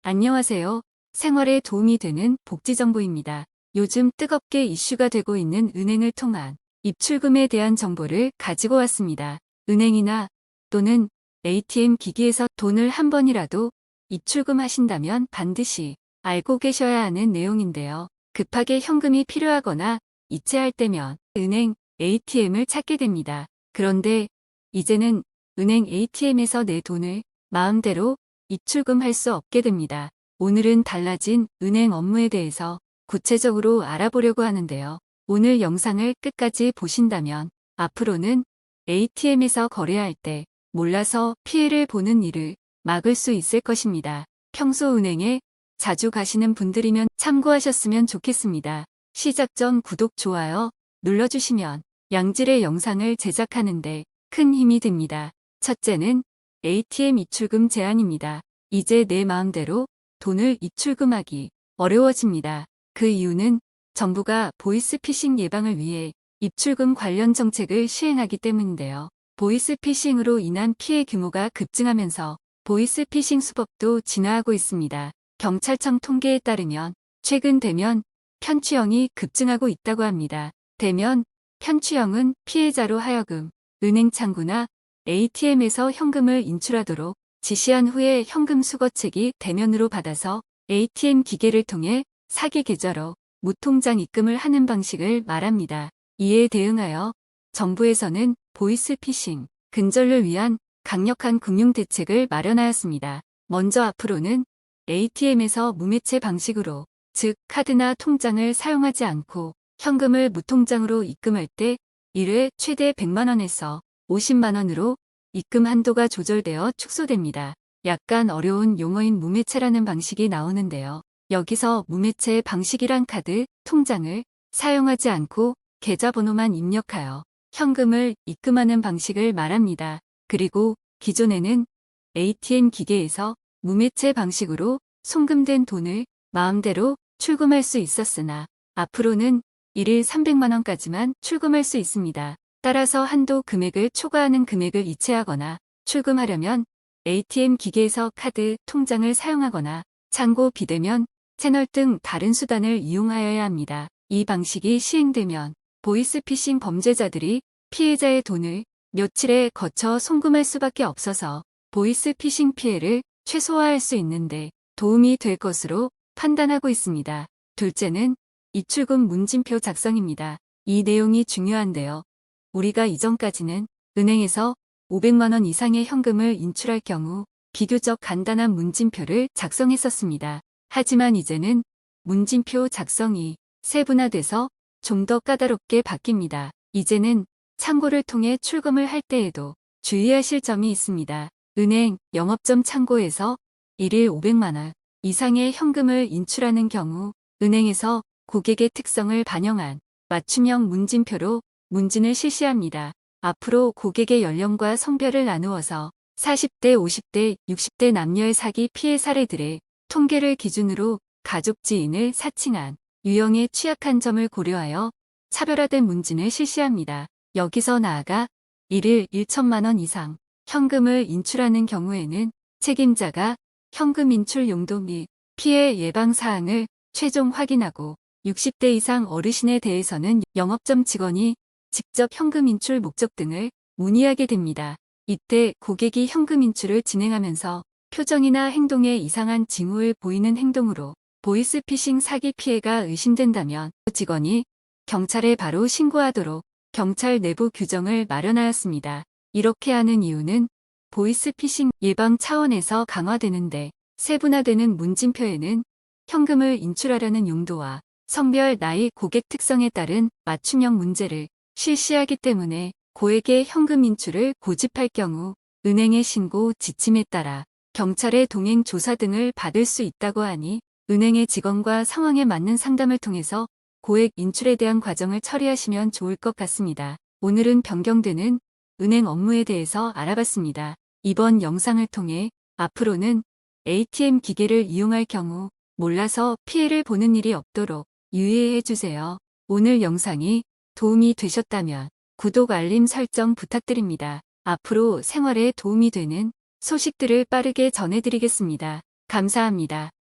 안녕하세요. 생활에 도움이 되는 복지 정보입니다. 요즘 뜨겁게 이슈가 되고 있는 은행을 통한 입출금에 대한 정보를 가지고 왔습니다. 은행이나 또는 ATM 기기에서 돈을 한 번이라도 입출금하신다면 반드시 알고 계셔야 하는 내용인데요. 급하게 현금이 필요하거나 이체할 때면 은행 ATM을 찾게 됩니다. 그런데 이제는 은행 ATM에서 내 돈을 마음대로 입출금할 수 없게 됩니다. 오늘은 달라진 은행 업무에 대해서 구체적으로 알아보려고 하는데요. 오늘 영상을 끝까지 보신다면 앞으로는 ATM에서 거래할 때 몰라서 피해를 보는 일을 막을 수 있을 것입니다. 평소 은행에 자주 가시는 분들이면 참고하셨으면 좋겠습니다. 시작 전 구독, 좋아요 눌러주시면 양질의 영상을 제작하는데 큰 힘이 됩니다. 첫째는 ATM 입출금 제한입니다. 이제 내 마음대로 돈을 입출금하기 어려워집니다. 그 이유는 정부가 보이스피싱 예방을 위해 입출금 관련 정책을 시행하기 때문인데요. 보이스피싱으로 인한 피해 규모가 급증하면서 보이스피싱 수법도 진화하고 있습니다. 경찰청 통계에 따르면 최근 대면 편취형이 급증하고 있다고 합니다. 대면 편취형은 피해자로 하여금 은행 창구나 ATM에서 현금을 인출하도록 지시한 후에 현금 수거책이 대면으로 받아서 ATM 기계를 통해 사기 계좌로 무통장 입금을 하는 방식을 말합니다. 이에 대응하여 정부에서는 보이스피싱 근절을 위한 강력한 금융 대책을 마련하였습니다. 먼저 앞으로는 ATM에서 무매체 방식으로, 즉 카드나 통장을 사용하지 않고 현금을 무통장으로 입금할 때 1회 최대 100만 원에서 50만 원으로 입금 한도가 조절되어 축소됩니다. 약간 어려운 용어인 무매체라는 방식이 나오는데요. 여기서 무매체 방식이란 카드, 통장을 사용하지 않고 계좌번호만 입력하여 현금을 입금하는 방식을 말합니다. 그리고 기존에는 ATM 기계에서 무매체 방식으로 송금된 돈을 마음대로 출금할 수 있었으나 앞으로는 1일 300만 원까지만 출금할 수 있습니다. 따라서 한도 금액을 초과하는 금액을 이체하거나 출금하려면 ATM 기계에서 카드, 통장을 사용하거나 창고, 비대면, 채널 등 다른 수단을 이용하여야 합니다. 이 방식이 시행되면 보이스피싱 범죄자들이 피해자의 돈을 며칠에 거쳐 송금할 수밖에 없어서 보이스피싱 피해를 최소화할 수 있는데 도움이 될 것으로 판단하고 있습니다. 둘째는 입출금 문진표 작성입니다. 이 내용이 중요한데요. 우리가 이전까지는 은행에서 500만 원 이상의 현금을 인출할 경우 비교적 간단한 문진표를 작성했었습니다. 하지만 이제는 문진표 작성이 세분화돼서 좀 더 까다롭게 바뀝니다. 이제는 창고를 통해 출금을 할 때에도 주의하실 점이 있습니다. 은행, 영업점 창고에서 1일 500만 원 이상의 현금을 인출하는 경우 은행에서 고객의 특성을 반영한 맞춤형 문진표로 문진을 실시합니다. 앞으로 고객의 연령과 성별을 나누어서 40대, 50대, 60대 남녀의 사기 피해 사례들의 통계를 기준으로 가족 지인을 사칭한 유형에 취약한 점을 고려하여 차별화된 문진을 실시합니다. 여기서 나아가 1일 1천만 원 이상 현금을 인출하는 경우에는 책임자가 현금 인출 용도 및 피해 예방 사항을 최종 확인하고 60대 이상 어르신에 대해서는 영업점 직원이 직접 현금 인출 목적 등을 문의하게 됩니다. 이때 고객이 현금 인출을 진행하면서 표정이나 행동에 이상한 징후를 보이는 행동으로 보이스피싱 사기 피해가 의심된다면 직원이 경찰에 바로 신고하도록 경찰 내부 규정을 마련하였습니다. 이렇게 하는 이유는 보이스피싱 예방 차원에서 강화되는데 세분화되는 문진표에는 현금을 인출하려는 용도와 성별, 나이, 고객 특성에 따른 맞춤형 문제를 실시하기 때문에 고액의 현금 인출을 고집할 경우 은행의 신고 지침에 따라 경찰의 동행 조사 등을 받을 수 있다고 하니 은행의 직원과 상황에 맞는 상담을 통해서 고액 인출에 대한 과정을 처리하시면 좋을 것 같습니다. 오늘은 변경되는 은행 업무에 대해서 알아봤습니다. 이번 영상을 통해 앞으로는 ATM 기계를 이용할 경우 몰라서 피해를 보는 일이 없도록 유의해 주세요. 오늘 영상이 도움이 되셨다면 구독, 알림 설정 부탁드립니다. 앞으로 생활에 도움이 되는 소식들을 빠르게 전해드리겠습니다. 감사합니다.